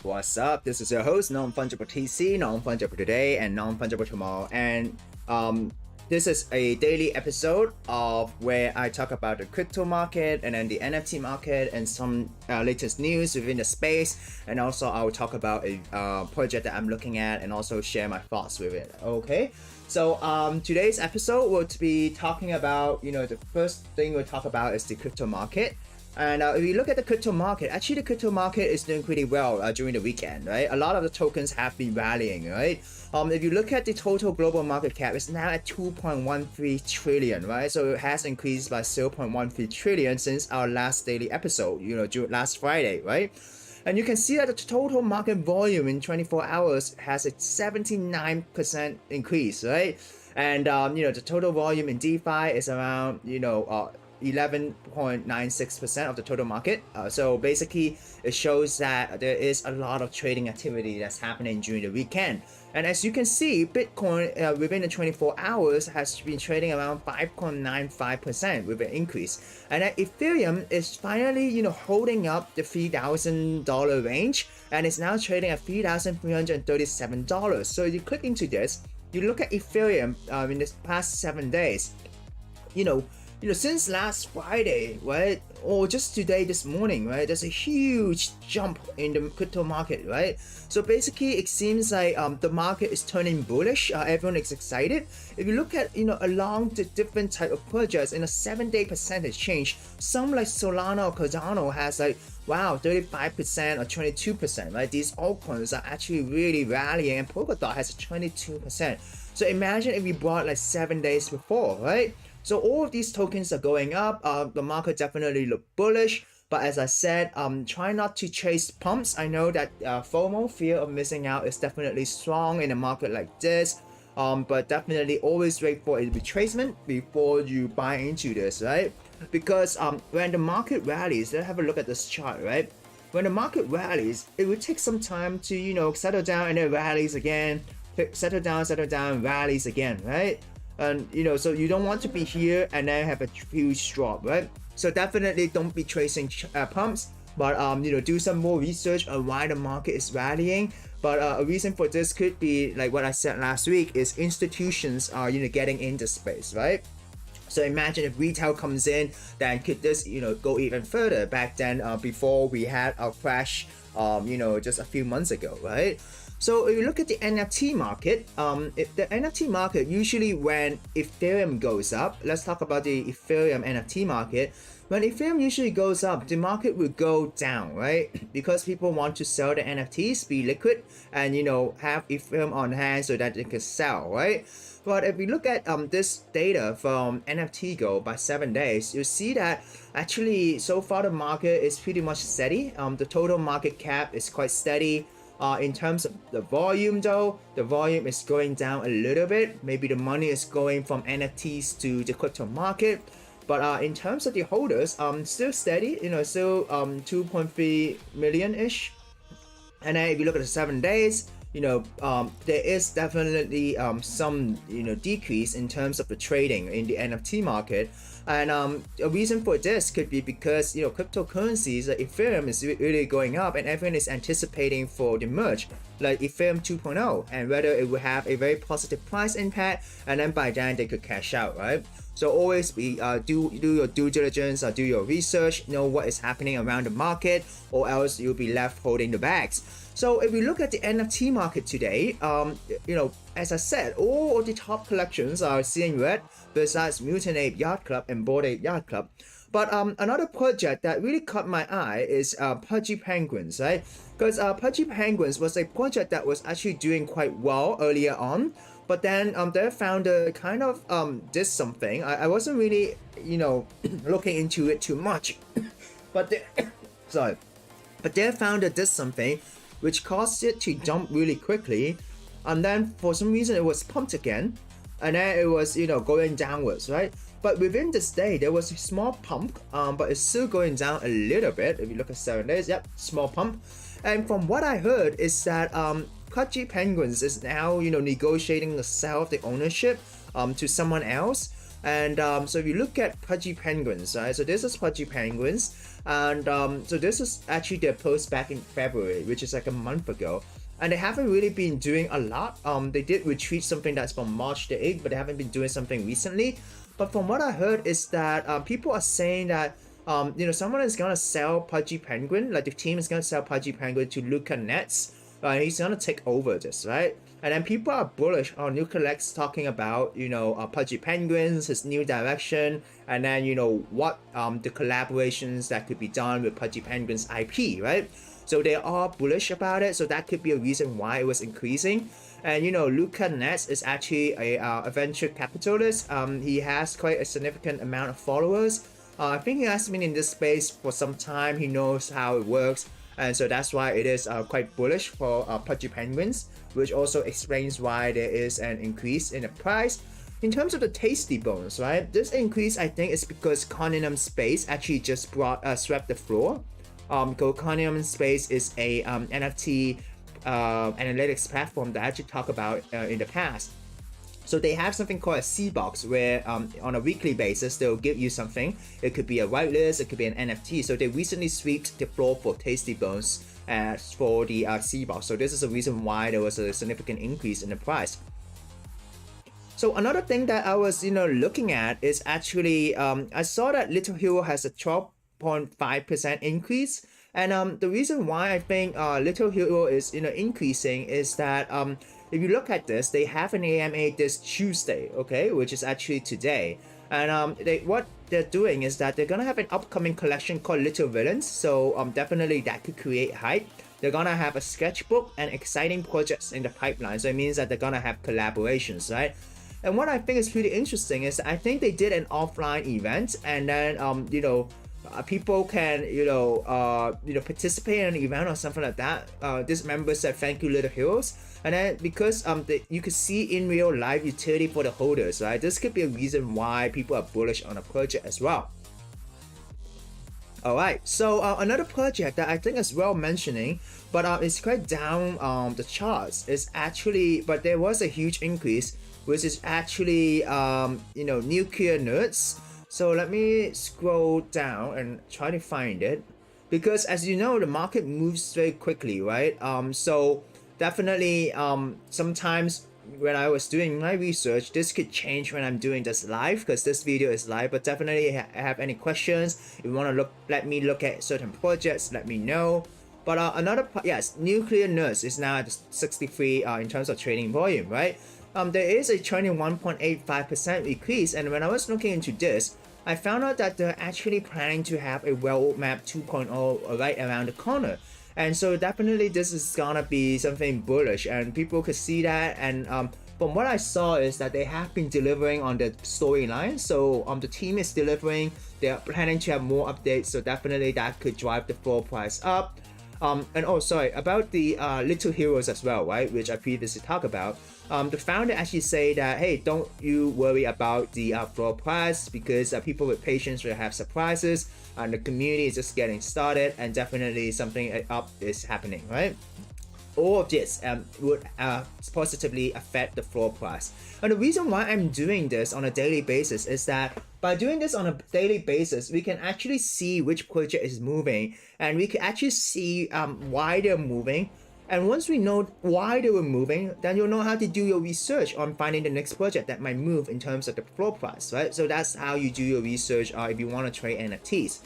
What's up? This is your host, Non-Fungible TC, Non-Fungible Today, and Non-Fungible Tomorrow. And this is a daily episode of where I talk about the crypto market and then the NFT market and some latest news within the space. And also I'll talk about a project that I'm looking at and also share my thoughts with it. Okay. So today's episode will be talking about, the first thing we'll talk about is the crypto market. And if you look at the crypto market, actually the crypto market is doing pretty well during the weekend, right? A lot of the tokens have been rallying, right? If you look at the total global market cap, it's now at 2.13 trillion, right? So it has increased by 0.13 trillion since our last daily episode, last Friday, right? And you can see that the total market volume in 24 hours has a 79% increase, right? And the total volume in DeFi is around 11.96% of the total market. So basically, it shows that there is a lot of trading activity that's happening during the weekend. And as you can see, Bitcoin within the 24 hours has been trading around 5.95% with an increase. And then Ethereum is finally, holding up the $3,000 range, and it's now trading at $3,337. So you click into this, you look at Ethereum in this past 7 days, since last Friday, right, or just today, this morning, right, there's a huge jump in the crypto market, right? So basically, it seems like the market is turning bullish. Everyone is excited. If you look at, along the different type of projects in a 7-day percentage change, some like Solana or Cardano has like, wow, 35% or 22%, right? These altcoins are actually really rallying, and Polkadot has a 22%. So imagine if you bought like 7 days before, right? So all of these tokens are going up. The market definitely look bullish. But as I said, try not to chase pumps. I know that FOMO, fear of missing out, is definitely strong in a market like this. But definitely always wait for a retracement before you buy into this, right? Because when the market rallies, let's have a look at this chart, right? When the market rallies, it will take some time to, settle down, and then rallies again. Settle down, rallies again, right? And so you don't want to be here and then have a huge drop, right? So definitely don't be chasing pumps, but do some more research on why the market is rallying. But a reason for this could be like what I said last week, is institutions are getting into space, right? So imagine if retail comes in, then could this go even further back then, before we had our crash just a few months ago, right? So if you look at the NFT market, if the NFT market, usually when Ethereum goes up, let's talk about the Ethereum NFT market. When Ethereum usually goes up, the market will go down, right? Because people want to sell the NFTs, be liquid, and have Ethereum on hand so that they can sell, right? But if we look at this data from NFT Go by 7 days, you see that actually so far the market is pretty much steady. The total market cap is quite steady. In terms of the volume though, the volume is going down a little bit. Maybe the money is going from NFTs to the crypto market. But in terms of the holders, still steady, still 2.3 million-ish. And then if you look at the 7 days, there is definitely some decrease in terms of the trading in the NFT market. And a reason for this could be because cryptocurrencies like Ethereum is really going up, and everyone is anticipating for the merge like Ethereum 2.0, and whether it will have a very positive price impact, and then by then they could cash out, right? So always be do your due diligence, do your research, know what is happening around the market, or else you'll be left holding the bags. So if we look at the NFT market today, as I said, all of the top collections are seeing red, besides Mutant Ape Yacht Club and Bored Ape Yacht Club. But another project that really caught my eye is Pudgy Penguins, right? Because Pudgy Penguins was a project that was actually doing quite well earlier on. But then their founder kind of did something. I wasn't really, looking into it too much. But their founder did something which caused it to jump really quickly, and then for some reason it was pumped again, and then it was going downwards, right? But within this day there was a small pump, but it's still going down a little bit. If you look at 7 days, yep, small pump. And from what I heard is that Pudgy Penguins is now negotiating the sale of the ownership to someone else. And so if you look at Pudgy Penguins, right? So this is Pudgy Penguins, and so this is actually their post back in February, which is like a month ago. And they haven't really been doing a lot. They did retweet something that's from March the 8th, but they haven't been doing something recently. But from what I heard is that people are saying that someone is gonna sell Pudgy Penguin, like the team is gonna sell Pudgy Penguin to Luca Nets. He's gonna take over this, right? And then people are bullish on Luca Nets talking about Pudgy Penguins, his new direction, and then what the collaborations that could be done with Pudgy Penguins IP, right? So they are bullish about it. So that could be a reason why it was increasing. And Luca Nets is actually a venture capitalist. He has quite a significant amount of followers. I think he has been in this space for some time. He knows how it works, and so that's why it is quite bullish for Pudgy Penguins, which also explains why there is an increase in the price. In terms of the Tasty Bones, right? This increase, I think, is because Continuum Space actually just swept the floor. Continuum Space is a NFT analytics platform that I actually talked about in the past. So they have something called a C box where on a weekly basis they'll give you something. It could be a whitelist, it could be an NFT. So they recently swept the floor for Tasty Bones for the C box. So this is a reason why there was a significant increase in the price. So another thing that I was looking at is actually I saw that Lil Heroes has a 12.5% increase. And the reason why I think Lil Heroes is increasing is that if you look at this, they have an AMA this Tuesday, okay, which is actually today. And what they're doing is that they're gonna have an upcoming collection called Little Villains. So definitely that could create hype. They're gonna have a sketchbook and exciting projects in the pipeline. So it means that they're gonna have collaborations, right? And what I think is pretty interesting is I think they did an offline event, and then people can participate in an event or something like that. This member said thank you Lil Heroes, and then because you could see in real life utility for the holders, right? This could be a reason why people are bullish on a project as well. Alright, so another project that I think is well mentioning, but it's quite down the charts, is actually, but there was a huge increase, which is actually Nuclear Nerds. So let me scroll down and try to find it, because as you know, the market moves very quickly, right? So definitely sometimes when I was doing my research, this could change when I'm doing this live, because this video is live. But definitely have any questions, if you want to let me look at certain projects, let me know. But yes, Nuclear Nerds is now at 63 in terms of trading volume, right? There is a 21.85% increase, and when I was looking into this, I found out that they're actually planning to have a roadmap 2.0 right around the corner. And so definitely this is gonna be something bullish, and people could see that. And from what I saw is that they have been delivering on the storyline. So the team is delivering, they're planning to have more updates, so definitely that could drive the floor price up. And oh, sorry, about the Lil Heroes as well, right, which I previously talked about. The founder actually say that, hey, don't you worry about the floor price, because people with patience will have surprises, and the community is just getting started, and definitely something up is happening, right? All of this would positively affect the floor price. And the reason why I'm doing this on a daily basis is that by doing this on a daily basis, we can actually see which project is moving, and we can actually see why they're moving. And once we know why they were moving, then you'll know how to do your research on finding the next project that might move in terms of the floor price, right? So that's how you do your research if you want to trade NFTs.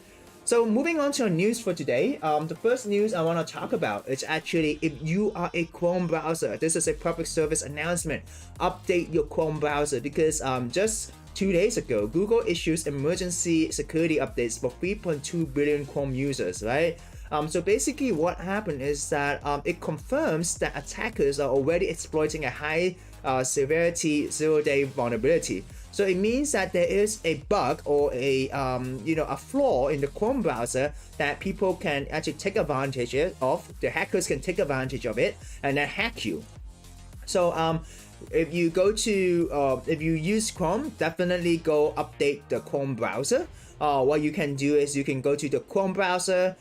So moving on to our news for today, the first news I want to talk about is actually, if you are a Chrome browser, this is a public service announcement. Update your Chrome browser, because just 2 days ago, Google issues emergency security updates for 3.2 billion Chrome users, right? So basically what happened is that it confirms that attackers are already exploiting a high severity 0-day vulnerability. So it means that there is a bug or a flaw in the Chrome browser that people can actually take advantage of. The hackers can take advantage of it and then hack you. So if you go to if you use Chrome, definitely go update the Chrome browser. What you can do is you can go to the Chrome browser,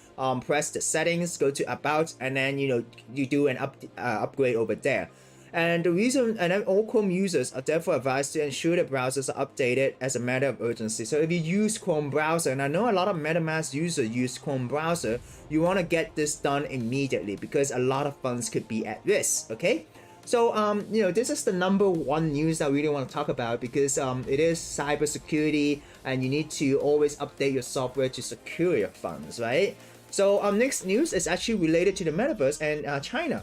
press the settings, go to about, and then you do an upgrade over there. And the reason, and then all Chrome users are therefore advised to ensure that browsers are updated as a matter of urgency. So if you use Chrome browser, and I know a lot of MetaMask users use Chrome browser, you want to get this done immediately because a lot of funds could be at risk. Okay. So this is the number one news that I really want to talk about because it is cybersecurity, and you need to always update your software to secure your funds, right? So next news is actually related to the metaverse and China.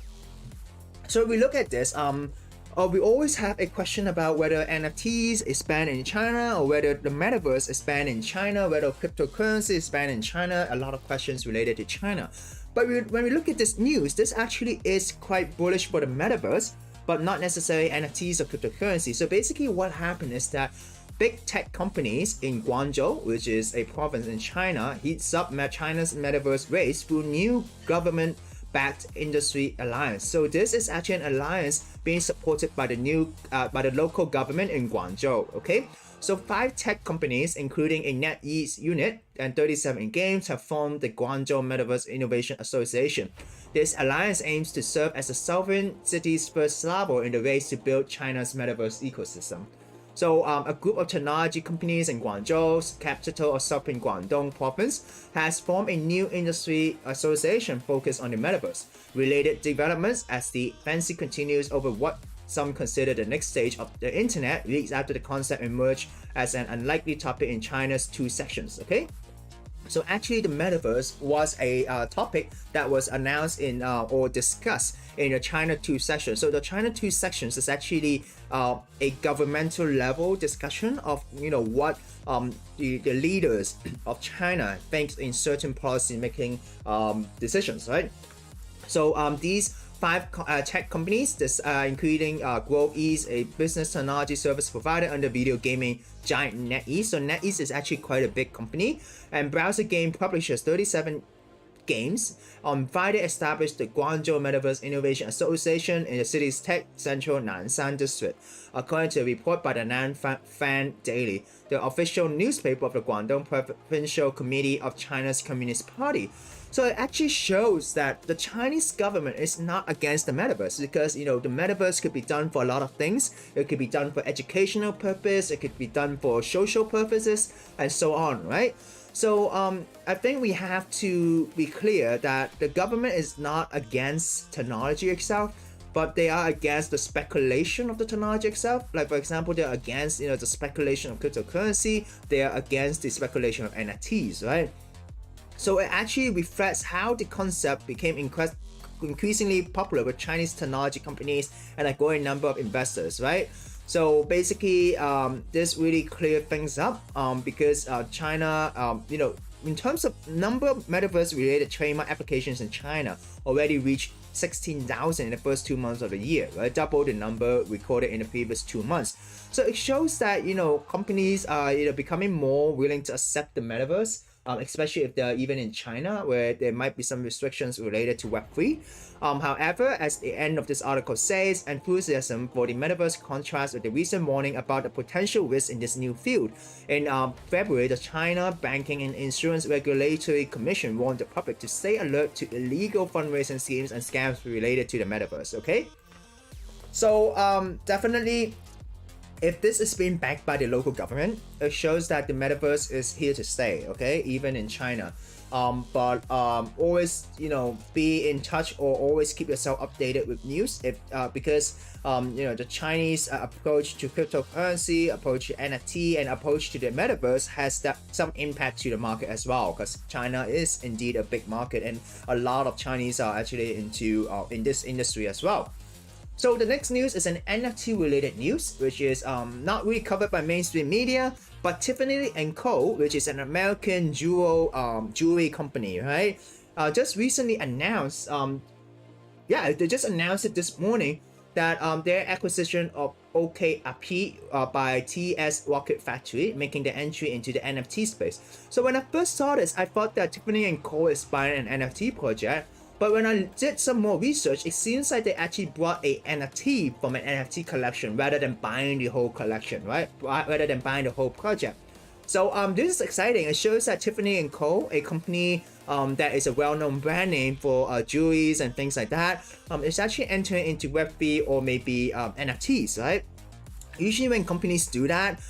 So if we look at this, we always have a question about whether NFTs is banned in China or whether the metaverse is banned in China, whether cryptocurrency is banned in China. A lot of questions related to China. But when we look at this news, this actually is quite bullish for the metaverse, but not necessarily NFTs or cryptocurrency. So basically what happened is that big tech companies in Guangzhou, which is a province in China, heats up China's metaverse race through new government-backed industry alliance. So this is actually an alliance being supported by the local government in Guangzhou. Okay. So 5 tech companies, including a NetEase unit and 37 games, have formed the Guangzhou Metaverse Innovation Association. This alliance aims to serve as the sovereign city's first salvo in the race to build China's metaverse ecosystem. So a group of technology companies in Guangzhou's capital of southern Guangdong province has formed a new industry association focused on the metaverse related developments as the fancy continues over what some consider the next stage of the internet weeks after the concept emerged as an unlikely topic in China's 2 sections. Okay. So actually the metaverse was a topic that was announced in or discussed in the China 2 section. So the China 2 sections is actually a governmental level discussion of what the leaders of China think in certain policy making decisions, right? So these 5 tech companies, including GrowEase, a business technology service provider under video gaming giant NetEase. So NetEase is actually quite a big company, and browser game publishers 37 games. On Friday, established the Guangzhou Metaverse Innovation Association in the city's tech central Nanshan district, according to a report by the Nanfan Daily, the official newspaper of the Guangdong Provincial Committee of China's Communist Party. So it actually shows that the Chinese government is not against the metaverse because the metaverse could be done for a lot of things. It could be done for educational purpose, it could be done for social purposes, and so on, right? So I think we have to be clear that the government is not against technology itself, but they are against the speculation of the technology itself. Like for example, they're against the speculation of cryptocurrency. They are against the speculation of NFTs, right? So it actually reflects how the concept became increasingly popular with Chinese technology companies and a growing number of investors, right? So basically, this really cleared things up because China, in terms of number of metaverse-related trademark applications in China, already reached 16,000 in the first 2 months of the year, right? Double the number recorded in the previous 2 months. So it shows that companies are becoming more willing to accept the metaverse. Especially if they're even in China, where there might be some restrictions related to Web3. However, as the end of this article says, enthusiasm for the metaverse contrasts with the recent warning about the potential risk in this new field. In February, the China Banking and Insurance Regulatory Commission warned the public to stay alert to illegal fundraising schemes and scams related to the metaverse. Okay, so definitely, if this is being backed by the local government, it shows that the metaverse is here to stay, okay, even in China. But always, be in touch or always keep yourself updated with news because the Chinese approach to cryptocurrency, approach to NFT, and approach to the metaverse has some impact to the market as well, because China is indeed a big market and a lot of Chinese are actually into in this industry as well. So the next news is an NFT related news, which is not really covered by mainstream media, but Tiffany Co, which is an American jewelry company, right? Just recently announced, they just announced it this morning that their acquisition of OKAP by TS Rocket Factory, making the entry into the NFT space. So when I first saw this, I thought that Tiffany Co is buying an NFT project. But when I did some more research, it seems like they actually brought a NFT from an NFT collection rather than buying the whole collection, right? Rather than buying the whole project. So this is exciting. It shows that Tiffany Co, a company that is a well-known brand name for jewelries and things like that, is actually entering into Web3 or maybe NFTs, right? Usually when companies do that,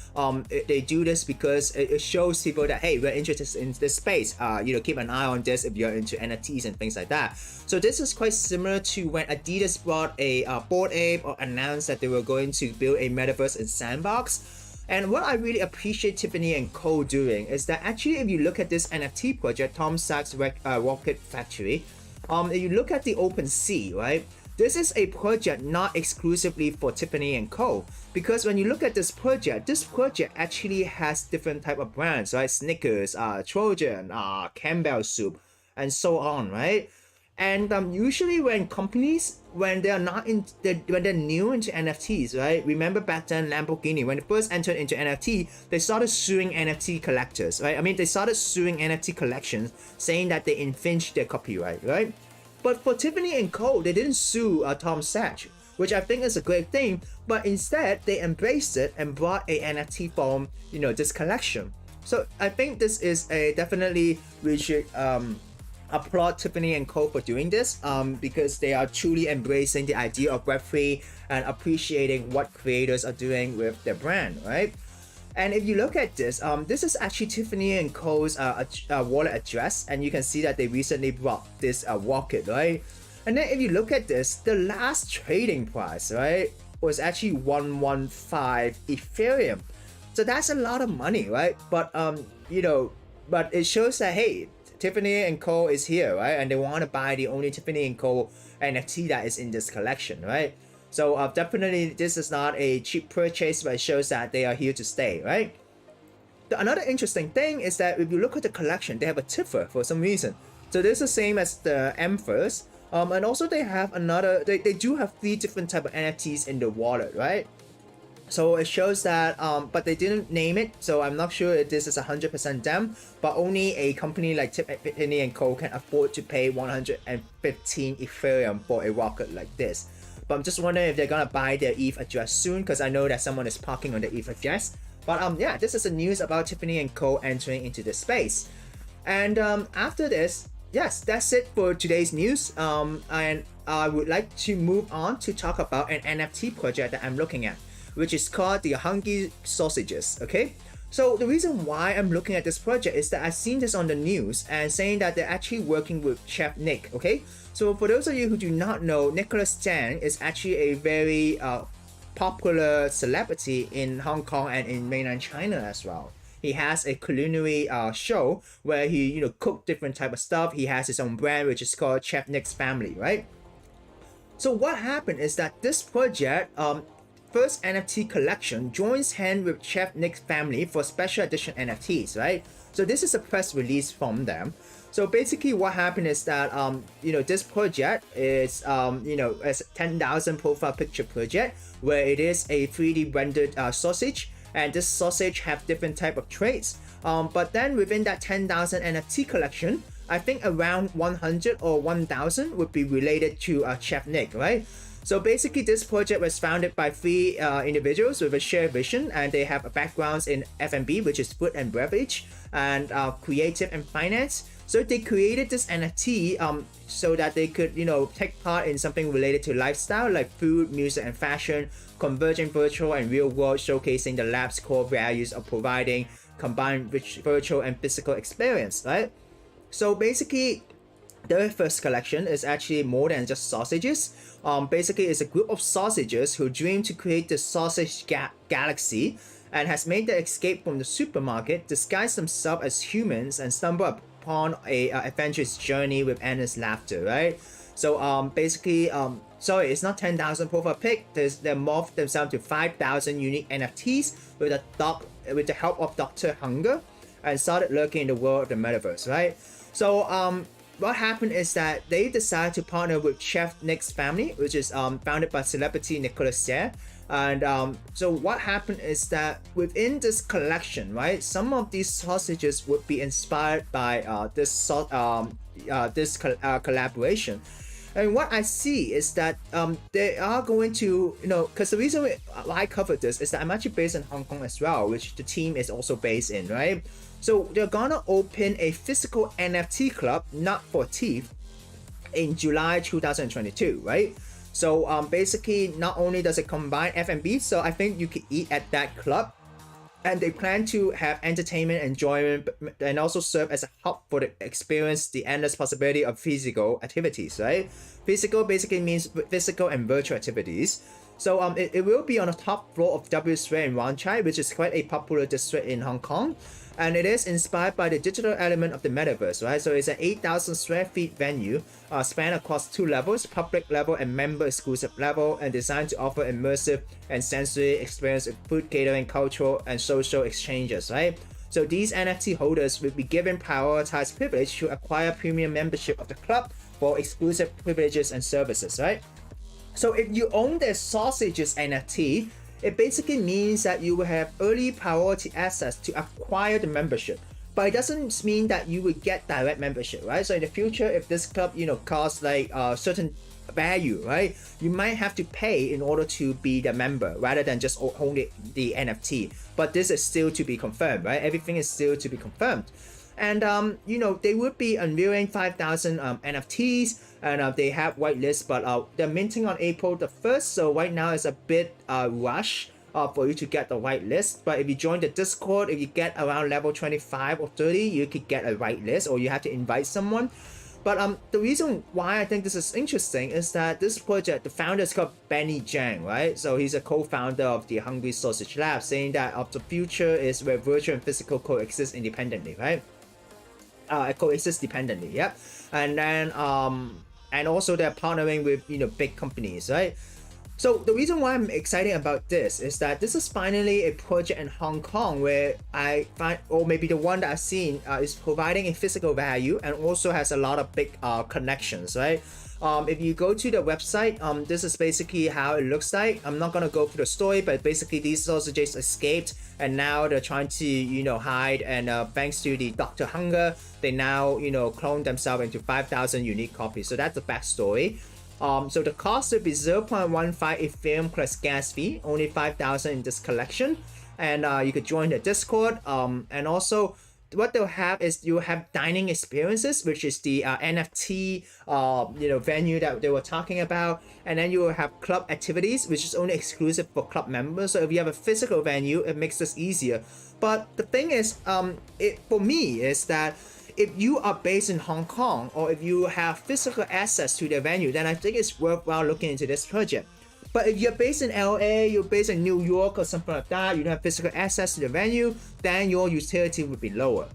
they do this because it shows people that, hey, we're interested in this space. Keep an eye on this if you're into NFTs and things like that. So this is quite similar to when Adidas brought a Bored Ape or announced that they were going to build a Metaverse in Sandbox. And what I really appreciate Tiffany Co doing is that actually if you look at this NFT project, Tom Sachs Rocket Factory, if you look at the OpenSea, right? This is a project not exclusively for Tiffany Co. Because when you look at this project actually has different type of brands, right? Snickers, Trojan, Campbell Soup, and so on, right? And usually when companies, when they're new into NFTs, right? Remember back then Lamborghini, when they first entered into NFT, they started suing NFT collectors, right? I mean, they started suing NFT collections, saying that they infringed their copyright, right? But for Tiffany Co, they didn't sue Tom Sachs, which I think is a great thing. But instead, they embraced it and brought a NFT from, this collection. So I think this is definitely we should applaud Tiffany Co for doing this because they are truly embracing the idea of Web3 and appreciating what creators are doing with their brand, right? And if you look at this, this is actually Tiffany Co's wallet address, and you can see that they recently brought this rocket, right? And then if you look at this, the last trading price, right, was actually 115 Ethereum. So that's a lot of money, right? But but it shows that, hey, Tiffany Co is here, right? And they want to buy the only Tiffany Co NFT that is in this collection, right? So definitely this is not a cheap purchase, but it shows that they are here to stay, right? Another interesting thing is that if you look at the collection, they have a Tiffer for some reason. So this is the same as the Emphas. And also they have they do have 3 different type of NFTs in the wallet, right? So it shows that, but they didn't name it, so I'm not sure if this is 100% them, but only a company like Tiffany Co can afford to pay 115 Ethereum for a rocket like this. But I'm just wondering if they're gonna buy their ETH address soon, because I know that someone is parking on the ETH address. But yeah, this is the news about Tiffany Co entering into this space. And after this, yes, that's it for today's news. And I would like to move on to talk about an NFT project that I'm looking at, which is called the Hungry Sausages, okay? So the reason why I'm looking at this project is that I've seen this on the news and saying that they're actually working with Chef Nick, okay? So for those of you who do not know, Nicholas Tang is actually a very popular celebrity in Hong Kong and in mainland China as well. He has a culinary show where he cook different type of stuff. He has his own brand which is called Chef Nick's Family, right? So what happened is that this project, first NFT collection, joins hand with Chef Nick's Family for special edition NFTs, right? So this is a press release from them. So basically what happened is that this project is a 10,000 profile picture project where it is a 3D rendered sausage, and this sausage have different type of traits. But then within that 10,000 NFT collection, I think around 100 or 1,000 would be related to Chef Nick, right? So basically this project was founded by 3 individuals with a shared vision, and they have backgrounds in F&B, which is food and beverage, and creative and finance. So they created this NFT so that they could take part in something related to lifestyle like food, music and fashion, converging virtual and real world, showcasing the lab's core values of providing combined virtual and physical experience, right? So basically their first collection is actually more than just sausages. Basically it's a group of sausages who dream to create the sausage galaxy and has made their escape from the supermarket, disguise themselves as humans, and stumble upon a adventurous journey with endless laughter, right? So basically sorry, it's not 10,000 profile pic. They morphed themselves to 5,000 unique NFTs with the help of Dr. Hunger, and started lurking in the world of the metaverse, right? So what happened is that they decided to partner with Chef Nick's Family, which is founded by celebrity Nicholas Tang. And so what happened is that within this collection, right, some of these sausages would be inspired by this collaboration. And what I see is that they are going to, because the reason why I covered this is that I'm actually based in Hong Kong as well, which the team is also based in, right? So they're gonna open a physical NFT club, not for teeth, in July 2022, right? So basically, not only does it combine F&B, so I think you could eat at that club, and they plan to have entertainment, enjoyment, and also serve as a hub for the experience, the endless possibility of physical activities, right? Physical basically means physical and virtual activities. So it will be on the top floor of W Street in Guangzhou, which is quite a popular district in Hong Kong. And it is inspired by the digital element of the metaverse, right? So it's an 8,000 square feet venue, span across 2 levels, public level and member exclusive level, and designed to offer immersive and sensory experience with food catering, cultural and social exchanges, right? So these NFT holders will be given prioritized privilege to acquire premium membership of the club for exclusive privileges and services, right? So if you own the Sausages NFT, it basically means that you will have early priority access to acquire the membership. But it doesn't mean that you will get direct membership, right? So in the future, if this club, costs like a certain value, right, you might have to pay in order to be the member rather than just own the NFT. But this is still to be confirmed, right? Everything is still to be confirmed. And they would be unveiling 5,000 NFTs, and they have whitelist, but they're minting on April the 1st. So right now it's a bit rush for you to get the whitelist. But if you join the Discord, if you get around level 25 or 30, you could get a whitelist, or you have to invite someone. But the reason why I think this is interesting is that this project, the founder is called Benny Zhang, right? So he's a co-founder of the Hungry Sausage Lab, saying that the future is where virtual and physical coexist independently, right? Coexist dependently, yeah. And then and also they're partnering with big companies, right? So the reason why I'm excited about this is that this is finally a project in Hong Kong where I find, or maybe the one that I've seen, is providing a physical value and also has a lot of big connections, right? If you go to the website, this is basically how it looks like. I'm not gonna go through the story, but basically these sausages escaped and now they're trying to hide, and thanks to the Dr. Hunger, they now clone themselves into 5,000 unique copies. So that's the backstory. So the cost will be 0.15 Ethereum plus gas fee, only 5,000 in this collection, and you could join the Discord. And also what they'll have is you have dining experiences, which is the NFT venue that they were talking about, and then you will have club activities, which is only exclusive for club members. So if you have a physical venue, it makes this easier. But the thing is, for me is that if you are based in Hong Kong, or if you have physical access to the venue, then I think it's worthwhile looking into this project. But if you're based in LA, you're based in New York or something like that, you don't have physical access to the venue, then your utility would be lower.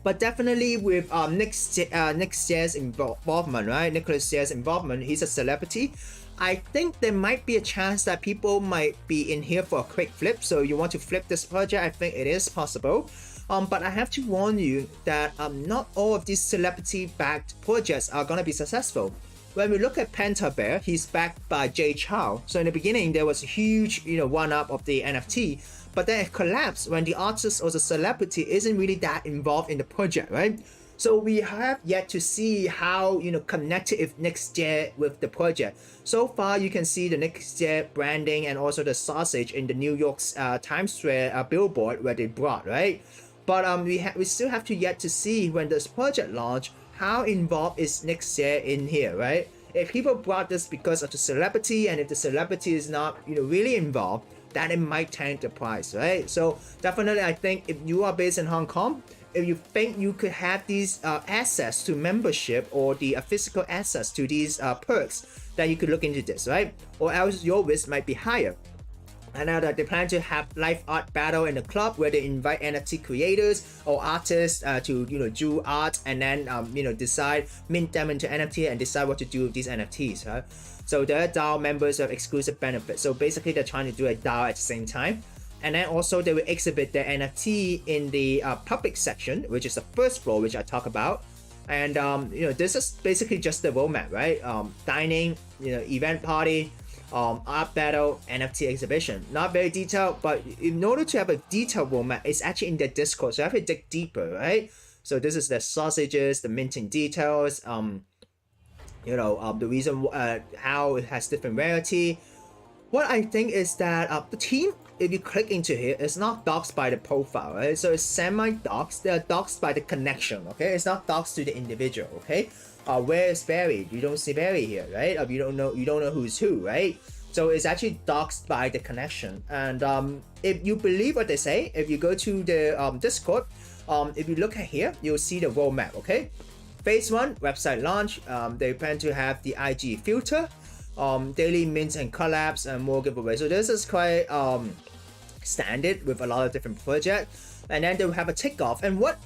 But definitely with Nick Jaz's involvement, right? Nicholas Jaz's involvement, he's a celebrity. I think there might be a chance that people might be in here for a quick flip. So you want to flip this project, I think it is possible. But I have to warn you that not all of these celebrity-backed projects are gonna be successful. When we look at Pentabear, he's backed by Jay Chow. So in the beginning, there was a huge, one-up of the NFT, but then it collapsed when the artist or the celebrity isn't really that involved in the project, right? So we have yet to see how connected if Next Year with the project. So far, you can see the Next Year branding and also the sausage in the New York's Times Square billboard where they brought, right? But we still have to yet to see when this project launch, how involved is Next Year in here, right? If people brought this because of the celebrity, and if the celebrity is not really involved, then it might tank the price, right? So definitely, I think if you are based in Hong Kong, if you think you could have these access to membership or the physical access to these perks, then you could look into this, right? Or else your risk might be higher. And now that they plan to have live art battle in the club where they invite NFT creators or artists to do art, and then decide, mint them into NFT and decide what to do with these NFTs, right? So the DAO members have exclusive benefits. So basically they're trying to do a DAO at the same time. And then also they will exhibit their NFT in the public section, which is the first floor, which I talk about. And this is basically just the roadmap, right? Dining, event party, art battle, NFT exhibition. Not very detailed, but in order to have a detailed roadmap, it's actually in the Discord, so I have to dig deeper, right? So this is the sausages, the minting details, the reason how it has different rarity. what I think is that the team, if you click into here, it's not doxed by the profile, right? So it's semi-doxed. They're doxed by the connection, okay? It's not doxed to the individual, okay? Where is Barry? You don't see Barry here, right? You don't know who's who, right? So it's actually doxed by the connection. And if you believe what they say, if you go to the Discord, if you look at here, you'll see the roadmap, okay? Phase 1, website launch. They plan to have the IG filter, daily mints and collabs, and more giveaways. So this is quite standard with a lot of different projects. And then they'll have a takeoff. And what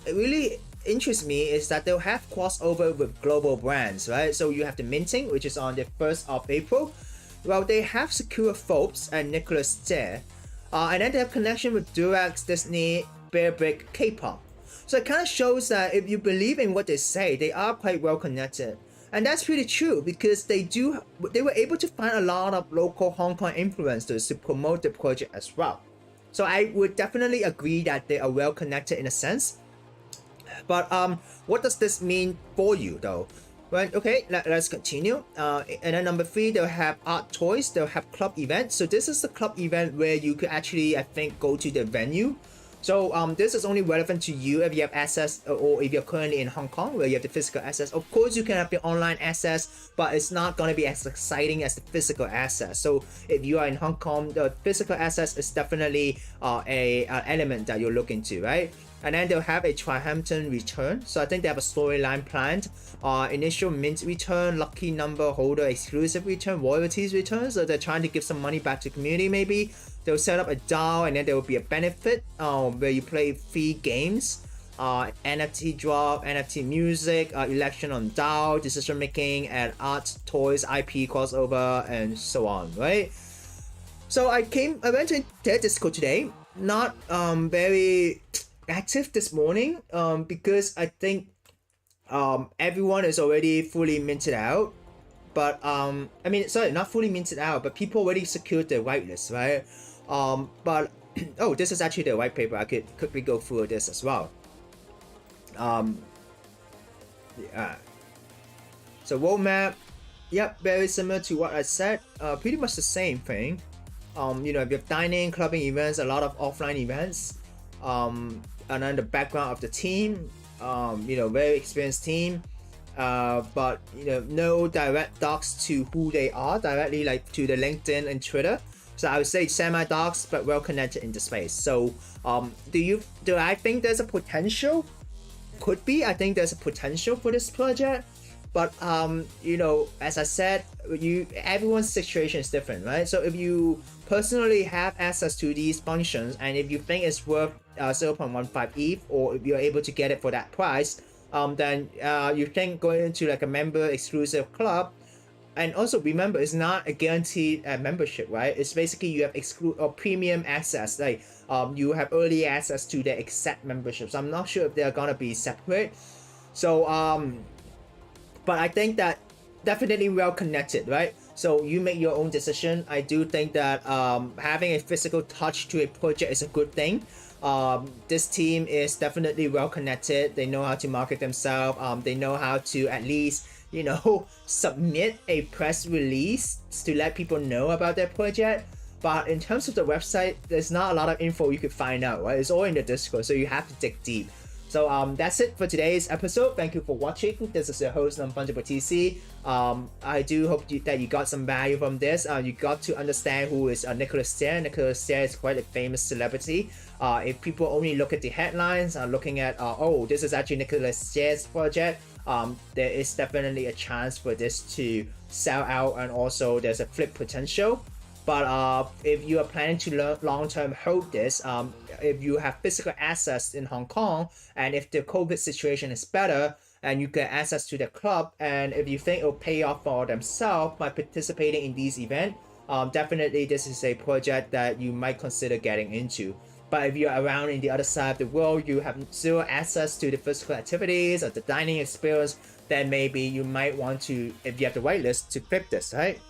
really interests me is that they'll have crossover with global brands, right? So you have the minting, which is on the 1st of April. Well, they have Secure Forbes and Nicholas J. And then they have connection with Durax, Disney, Bearbrick, K-pop. So it kind of shows that if you believe in what they say, they are quite well connected. And that's pretty true because they were able to find a lot of local Hong Kong influencers to promote the project as well. So I would definitely agree that they are well connected in a sense. But what does this mean for you though? Well, okay, let's continue. And then number 3, they'll have art toys, they'll have club events. So this is the club event where you could actually, I think, go to the venue. So this is only relevant to you if you have access, or if you're currently in Hong Kong where you have the physical access. Of course, you can have the online access, but it's not going to be as exciting as the physical access. So if you are in Hong Kong, the physical access is definitely an element that you'll look into, right? And then they'll have a Triumphant return. So I think they have a storyline planned. Initial mint return, lucky number holder exclusive return, royalties return. So they're trying to give some money back to the community maybe. They'll set up a DAO, and then there will be a benefit where you play free games. NFT drop, NFT music, election on DAO, decision making, and art, toys, IP crossover, and so on, right? So I went to their Discord today. Not very active this morning because I think everyone is already fully minted out. But I mean, sorry, not fully minted out, but people already secured their whitelist, right? But oh, this is actually the white paper. I could quickly go through this as well. Yeah. So roadmap, yep, very similar to what I said. Pretty much the same thing. You know, you have dining, clubbing events, a lot of offline events. And then the background of the team, you know, very experienced team. But you know, no direct docs to who they are directly, like to the LinkedIn and Twitter. So I would say semi-docs, but well connected in the space. So do I think there's a potential? Could be. I think there's a potential for this project. But you know, as I said, everyone's situation is different, right? So if you personally have access to these functions, and if you think it's worth 0.15 ETH, or if you're able to get it for that price, then you think going into like a member exclusive club. And also remember, it's not a guaranteed membership, right? It's basically you have premium access, like you have early access to the exact memberships. I'm not sure if they're gonna be separate. So but I think that definitely well connected, right? So you make your own decision. I do think that having a physical touch to a project is a good thing. This team is definitely well connected. They know how to market themselves. They know how to at least, you know, submit a press release to let people know about their project. But in terms of the website, there's not a lot of info you could find out, right? It's all in the Discord, so you have to dig deep. So that's it for today's episode. Thank you for watching. This is your host, Non-Fungible TC. I do hope that you got some value from this. You got to understand who is Nicholas J. Nicholas J is quite a famous celebrity. If people only look at the headlines, looking at, oh, this is actually Nicholas J's project, there is definitely a chance for this to sell out, and also there's a flip potential. But if you are planning to long-term hold this, if you have physical access in Hong Kong, and if the COVID situation is better, and you get access to the club, and if you think it will pay off for themselves by participating in these events, definitely this is a project that you might consider getting into. But if you're around in the other side of the world, you have zero access to the physical activities or the dining experience, then maybe you might want to, if you have the whitelist, to flip this, right?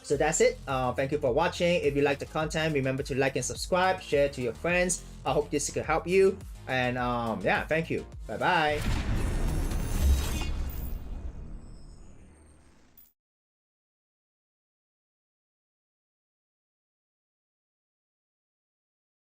So that's it. Thank you for watching. If you like the content, remember to like and subscribe, share to your friends. I hope this could help you. And yeah, thank you. Bye bye.